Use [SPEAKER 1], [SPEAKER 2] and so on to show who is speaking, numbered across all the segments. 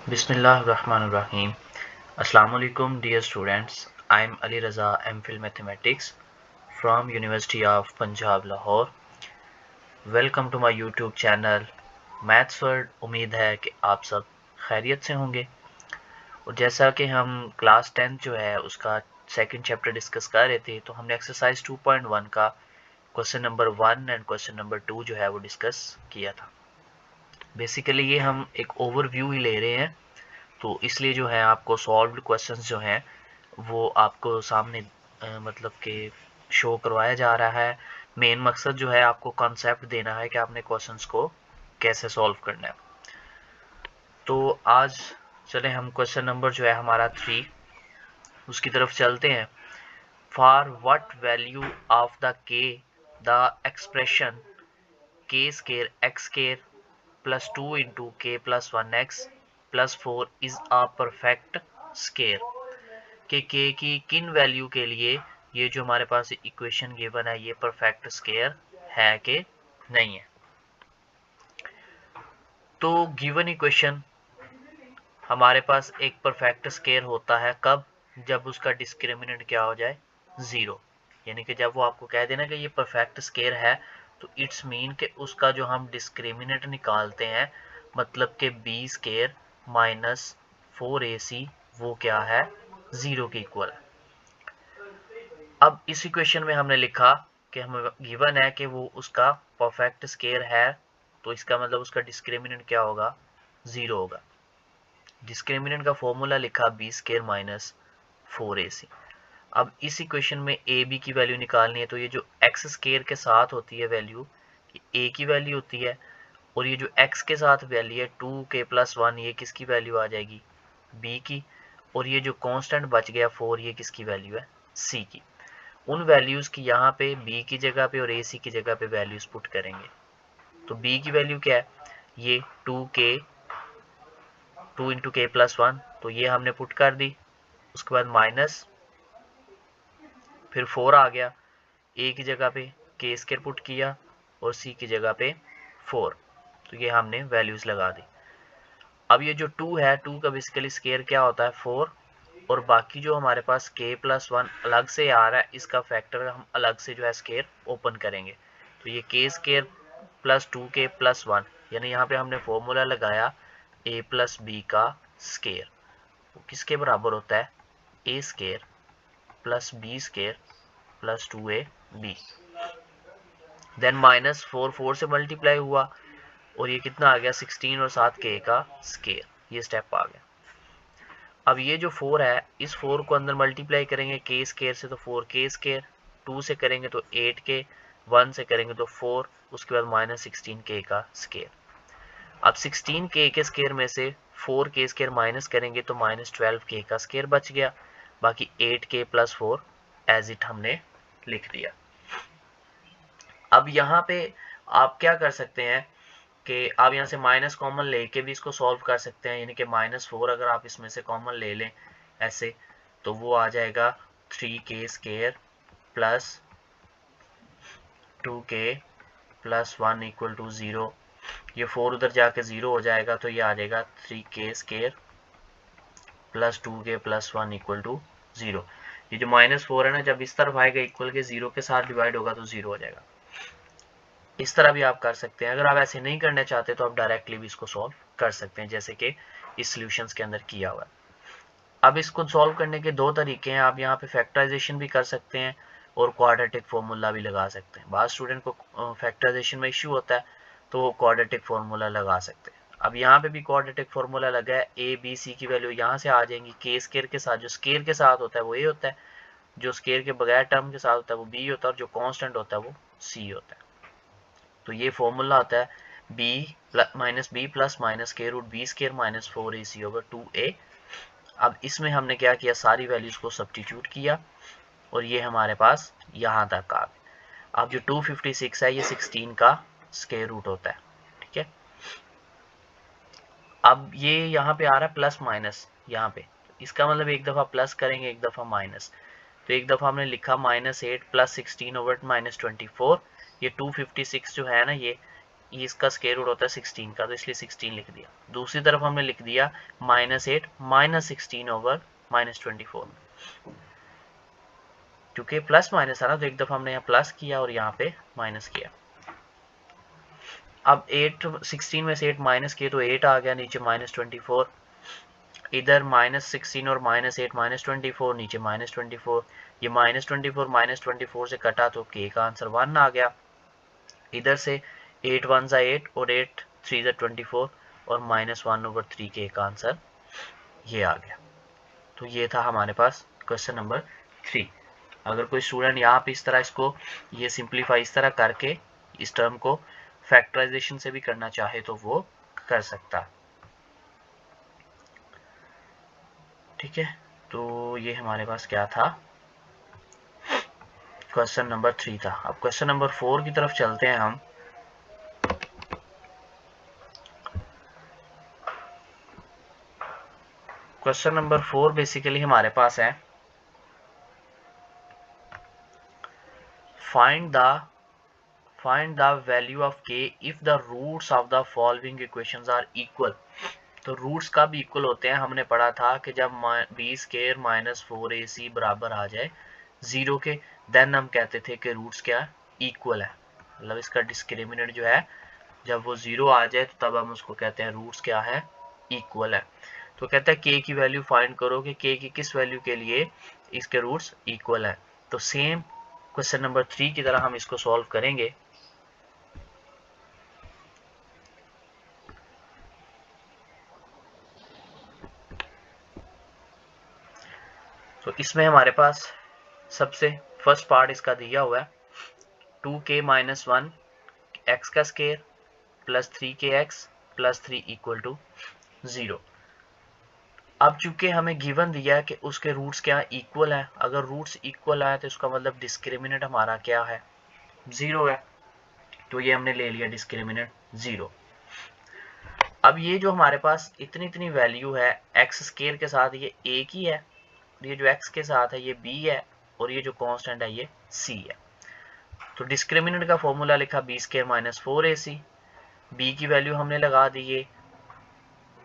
[SPEAKER 1] Bismillahirrahmanirrahim. Assalamu alaikum dear students. I am Ali Raza, MPhil Mathematics from University of Punjab, Lahore. Welcome to my YouTube channel Maths World. उम्मीद है कि आप सब खैरियत से होंगे और जैसा कि हम क्लास 10 जो है उसका सेकंड चैप्टर डिस्कस कर रहे थे, तो हमने एक्सरसाइज 2.1 का question number 1 and question number 2 जो है वो डिस्कस किया था। बेसिकली ये हम एक ओवरव्यू ही ले रहे हैं, तो इसलिए जो है आपको सॉल्व्ड क्वेश्चंस जो हैं वो आपको सामने मतलब कि शो करवाया जा रहा है। मेन मकसद जो है आपको कॉन्सेप्ट देना है कि आपने क्वेश्चंस को कैसे सॉल्व करना है। तो आज चले हम क्वेश्चन नंबर जो है हमारा 3 उसकी तरफ चलते हैं। For what value of the k the expression k square x square plus 2 into k plus 1x plus 4 is a perfect square k की किन वैल्यू के लिए ये जो हमारे पास इक्वेशन गिवन है ये परफेक्ट स्केयर है कि नहीं है। तो गिवन इक्वेशन हमारे पास एक परफेक्ट स्केयर होता है कब? जब उसका डिस्क्रिमिनेंट क्या हो जाए? जीरो। यानी कि जब वो आपको कह देना कि ये परफेक्ट स्केयर है, तो इट्स मीन कि उसका जो हम डिस्क्रिमिनेंट निकालते हैं मतलब कि बी स्केयर माइनस 4ac वो क्या है? जीरो के इक्वल है। अब इस इक्वेशन में हमने लिखा कि हमें गिवन है कि वो उसका परफेक्ट स्केयर है, तो इसका मतलब उसका डिस्क्रिमिनेंट क्या होगा? जीरो होगा। डिस्क्रिमिनेंट का फॉर्मूला लिखा बी स्केयर माइनस 4ac। अब इस इक्वेशन में ए बी की वैल्यू निकालनी है, तो ये जो एक्स स्केयर के साथ होती है वैल्यू ए की वैल्यू होती है, और ये जो एक्स के साथ वैल्यू है 2k प्लस 1 ये किसकी वैल्यू आ जाएगी? बी की। और ये जो कांस्टेंट बच गया 4 ये किसकी वैल्यू है? सी की। उन वैल्यूज की यहाँ पे बी की जगह पे और ए सी की जगह पे वैल्यूज पुट करेंगे। तो बी की वैल्यू क्या है? ये 2 इंटू के प्लस 1, तो ये हमने पुट कर दी। उसके बाद माइनस फिर 4 आ गया, ए की जगह पे के स्केयर पुट किया और सी की जगह पे 4, तो ये हमने वैल्यूज लगा दी। अब ये जो 2 है, 2 का बेसिकली स्केयर क्या होता है? 4, और बाकी जो हमारे पास k प्लस 1 अलग से आ रहा है इसका फैक्टर हम अलग से जो है स्केयर ओपन करेंगे। तो ये k square plus 2k plus 1, यानी यहाँ पे हमने फॉर्मूला लगाया a प्लस बी का स्केयर, वो किसके बराबर होता है? a square plus B square plus 2ab। Then minus 4 से मल्टीप्लाई हुआ और ये कितना आ गया? 16 और साथ k का स्केयर, ये स्टेप आ गया। अब ये जो 4 है इस 4 को अंदर मल्टीप्लाई करेंगे k स्केयर से, तो 4k स्केयर, 2 से करेंगे तो 8k, 1 से करेंगे तो 4, उसके बाद माइनस 16k का स्केयर। अब 16k के स्केयर में से 4k स्केयर माइनस करेंगे तो माइनस 12k का स्केयर बच गया। बाकी 8k प्लस 4 एज इट हमने लिख दिया। अब यहाँ पे आप क्या कर सकते हैं कि आप यहाँ से माइनस कॉमन लेके भी इसको सॉल्व कर सकते हैं, यानी कि -4 अगर आप इसमें से कॉमन ले लें ऐसे, तो वो आ जाएगा 3k square plus 2k plus 1 equal to 0। ये 4 उधर जाके 0 हो जाएगा, तो ये आ जाएगा 3k square plus 2k plus 1 equal to 0। ये जो -4 है ना, जब इस तरफ आएगा इक्वल के 0 के साथ डिवाइड होगा तो 0 हो जाएगा। इस तरह भी आप कर सकते हैं। अगर आप ऐसे नहीं करना चाहते तो आप डायरेक्टली भी इसको सॉल्व कर सकते हैं, जैसे कि इस सॉल्यूशंस के अंदर किया हुआ है। अब इसको सॉल्व करने के दो तरीके हैं। आप यहाँ पे फैक्टराइजेशन भी कर सकते हैं और क्वाड्रेटिक फॉर्मूला भी लगा सकते हैं। बाद स्टूडेंट को फैक्टराइजेशन में इश्यू होता है तो वो क्वाड्रेटिक फॉर्मूला लगा सकते हैं। अब यहाँ पे भी क्वाड्रेटिक फॉर्मूला लगा है, ए बी सी की वैल्यू यहाँ से आ जाएंगी। के स्केयर के साथ जो स्केयर के साथ होता है वो ए होता है, जो स्केयर के बगैर टर्म के साथ होता है वो बी होता है, और जो कॉन्स्टेंट होता है वो सी होता है। तो ये फॉर्मूला होता है b minus b plus minus के root b square minus 4ac over 2a। अब इसमें हमने क्या किया? सारी वैल्यूज को सब्स्टिट्यूट किया और ये हमारे पास यहाँ तक आ गया। अब जो 256 है ये 16 का स्केयर रूट होता है, ठीक है। अब ये यहाँ पे आ रहा है प्लस माइनस यहाँ पे, इसका मतलब एक दफ़ा प्लस करेंगे एक दफ़ा माइनस। तो एक दफ़ा हमने लिखा -8 प्लस 16 ओवर -24। ये 256 जो है ना, ये ये इसका स्क्वायर रूट होता है 16 का, तो इसलिए 16 लिख दिया। दूसरी तरफ हमने लिख दिया -8 -16 ओवर -24, क्योंकि प्लस माइनस है ना, तो एक दफा हमने यहाँ प्लस किया और यहाँ पे माइनस किया। अब 16 में से 8 माइनस किए तो 8 आ गया, नीचे -24, इधर -16 और -8 -24, नीचे -24, ये -24 -24 से कटा तो k का आंसर 1 आ गया। इधर से 8 1 ज़ा 8 और 8 3 ज़ा 24 और -1/3 k का आंसर ये आ गया। तो ये था हमारे पास क्वेश्चन नंबर 3। अगर कोई स्टूडेंट यहाँ पे इस तरह इसको ये सिंप्लीफाई इस तरह करके इस टर्म को फैक्टराइजेशन से भी करना चाहे तो वो कर सकता है। ठीक है, तो ये हमारे पास क्या था, क्वेश्चन नंबर 3 था। अब क्वेश्चन नंबर 4 की तरफ चलते हैं हम। क्वेश्चन नंबर 4 बेसिकली हमारे पास है find the value of k if the roots of the following equations are equal. तो रूट्स कब इक्वल होते हैं, हमने पढ़ा था कि जब b स्क्वायर -4ac बराबर आ जाए 0 के, देन हम कहते थे कि रूट्स क्या इक्वल है, मतलब इसका डिस्क्रिमिनेंट जो है जब वो 0 आ जाए तो तब हम उसको कहते हैं रूट्स क्या है, इक्वल है। तो कहता है k की वैल्यू फाइंड करो कि k की किस वैल्यू के लिए इसके रूट्स इक्वल है। तो सेम क्वेश्चन नंबर 3 की तरह हम इसको सॉल्व करेंगे। तो इसमें हमारे पास सबसे फर्स्ट पार्ट इसका दिया हुआ है 2k - 1 x का square plus 3kx plus 3 equal to 0। अब चूंकि हमें गिवन दिया है कि उसके रूट्स क्या इक्वल है, अगर रूट्स इक्वल है तो इसका मतलब डिस्क्रिमिनेंट हमारा क्या है, 0 है। तो ये हमने ले लिया डिस्क्रिमिनेंट 0। अब ये जो हमारे पास इतनी इतनी वैल्यू है एक्स स्क्वायर के साथ ये एक ही है, ये जो x के साथ है ये b है, और ये जो कांस्टेंट है ये c है। तो डिस्क्रिमिनेंट का फॉर्मूला लिखा b स्क्वायर -4ac, b की वैल्यू हमने लगा दी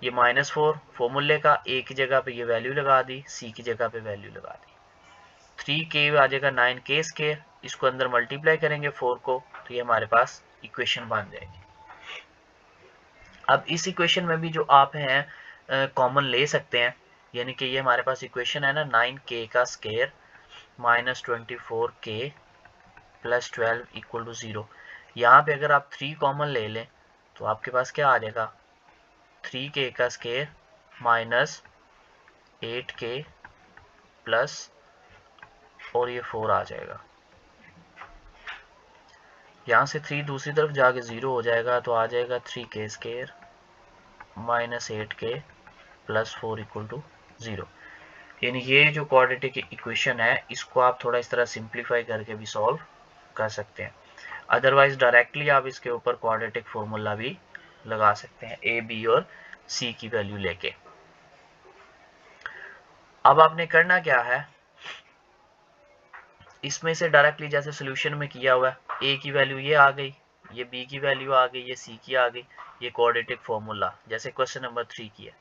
[SPEAKER 1] ये -4 फॉर्मूले का, a की जगह पे ये वैल्यू लगा दी, c की जगह पे वैल्यू लगा दी। 3k आ जाएगा 9k स्क्वायर, इसको अंदर मल्टीप्लाई करेंगे 4 को, तो ये हमारे पास इक्वेशन बन जाएगी। अब इस इक्वेशन में भी जो आप हैं कॉमन ले सकते हैं, यानी कि ये हमारे पास इक्वेशन है ना 9k का square -24k plus 12 equal to 0। यहाँ पे अगर आप 3 कॉमन ले लें तो आपके पास क्या आ जाएगा 3k का स्क्वायर -8k प्लस और ये 4 आ जाएगा। यहाँ से 3 दूसरी तरफ जाके 0 हो जाएगा, तो आ जाएगा 3k square -8k plus 4 equal to 0। यानी ये जो क्वाड्रेटिक इक्वेशन है इसको आप थोड़ा इस तरह सिंप्लीफाई करके भी सॉल्व कर सकते हैं। अदरवाइज डायरेक्टली आप इसके ऊपर क्वाड्रेटिक फॉर्मूला भी लगा सकते हैं a, b और c की वैल्यू लेके। अब आपने करना क्या है, इसमें से डायरेक्टली जैसे सोल्यूशन में किया हुआ है, a की वैल्यू ये आ गई, ये b की वैल्यू आ गई, ये c की आ गई, ये क्वाड्रेटिक फॉर्मूला जैसे क्वेश्चन नंबर 3 की है,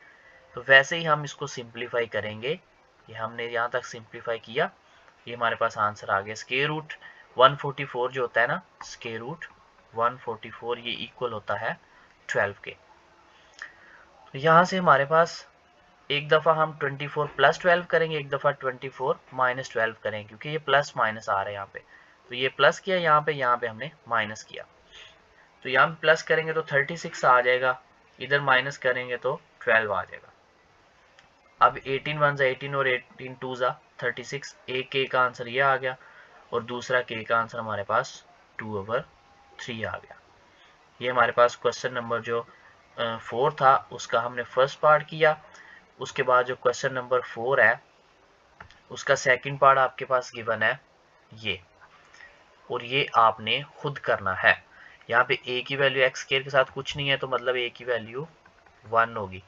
[SPEAKER 1] तो वैसे ही हम इसको सिंप्लीफाई करेंगे। ये हमने यहाँ तक सिंप्लीफाई किया, ये हमारे पास आंसर आ गया स्क्वायर रूट 144 जो होता है ना, स्क्वायर रूट 144 ये इक्वल होता है 12 के। तो यहाँ से हमारे पास एक दफ़ा हम 24 प्लस 12 करेंगे, एक दफ़ा 24 माइनस 12 करेंगे, क्योंकि ये प्लस माइनस आ रहा है यहाँ पे, तो ये प्लस किया यहाँ पे हमने माइनस किया। तो यहाँ पे प्लस करेंगे तो 36 आ जाएगा, इधर माइनस करेंगे तो 12 आ जाएगा। अब 18 1 18 और 18 2 36, एक के का आंसर ये आ गया और दूसरा के का आंसर हमारे पास 2/3 आ गया। ये हमारे पास क्वेश्चन नंबर जो 4 था उसका हमने फर्स्ट पार्ट किया। उसके बाद जो क्वेश्चन नंबर 4 है उसका सेकंड पार्ट आपके पास गिवन है ये, और ये आपने खुद करना है। यहाँ पे a की वैल्यू एक्स स्क्वायर के साथ कुछ नहीं है, तो मतलब a की वैल्यू 1 होगी।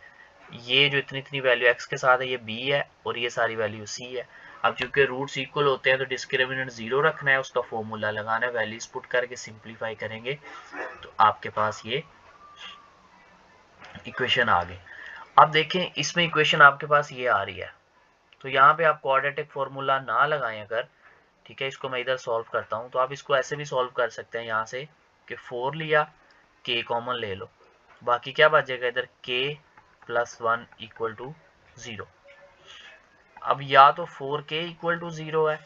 [SPEAKER 1] ये जो इतनी इतनी वैल्यू x के साथ है ये b है और ये सारी वैल्यू c है। अब चूंकि रूट्स इक्वल होते हैं तो डिस्क्रिमिनेंट 0 रखना है, उसका फॉर्मूला लगाना है, वैल्यूज पुट करके सिंप्लीफाई करेंगे तो आपके पास ये इक्वेशन आ गई। अब देखें इसमें इक्वेशन आपके पास ये आ रही है, तो यहाँ पे आप क्वाड्रेटिक फॉर्मूला ना लगाएं अगर, ठीक है, इसको मैं इधर सॉल्व करता हूँ, तो आप इसको ऐसे भी सॉल्व कर सकते हैं यहाँ से कि 4 लिया, k कॉमन ले लो, बाकी क्या बचेगा इधर k प्लस 1 इक्वल टू 0। अब या तो 4k इक्वल टू 0 है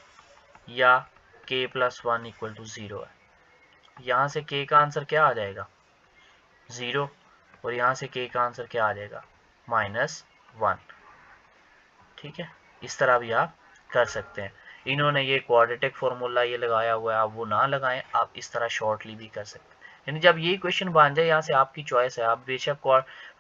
[SPEAKER 1] या k प्लस 1 इक्वल टू 0 है। यहाँ से k का आंसर क्या आ जाएगा 0, और यहाँ से k का आंसर क्या आ जाएगा -1। ठीक है, इस तरह भी आप कर सकते हैं। इन्होंने ये क्वाड्रेटिक फॉर्मूला ये लगाया हुआ है, आप वो ना लगाएं, आप इस तरह शॉर्टली भी कर सकते हैं। यानी जब ये क्वेश्चन बन जाए, यहाँ से आपकी चॉइस है, आप बेशक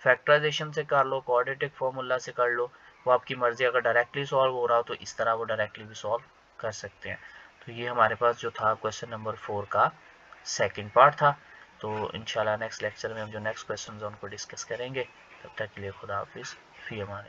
[SPEAKER 1] फैक्टराइजेशन से कर लो, क्वाड्रेटिक फॉर्मूला से कर लो, वो आपकी मर्जी। अगर डायरेक्टली सॉल्व हो रहा हो तो इस तरह वो डायरेक्टली भी सॉल्व कर सकते हैं। तो ये हमारे पास जो था क्वेश्चन नंबर 4 का सेकेंड पार्ट था। तो इंशाल्लाह नेक्स्ट लेक्चर में हम जो नेक्स्ट क्वेश्चन है उनको डिस्कस करेंगे। तब तक के लिए खुदा हाफिज़, फी अमान।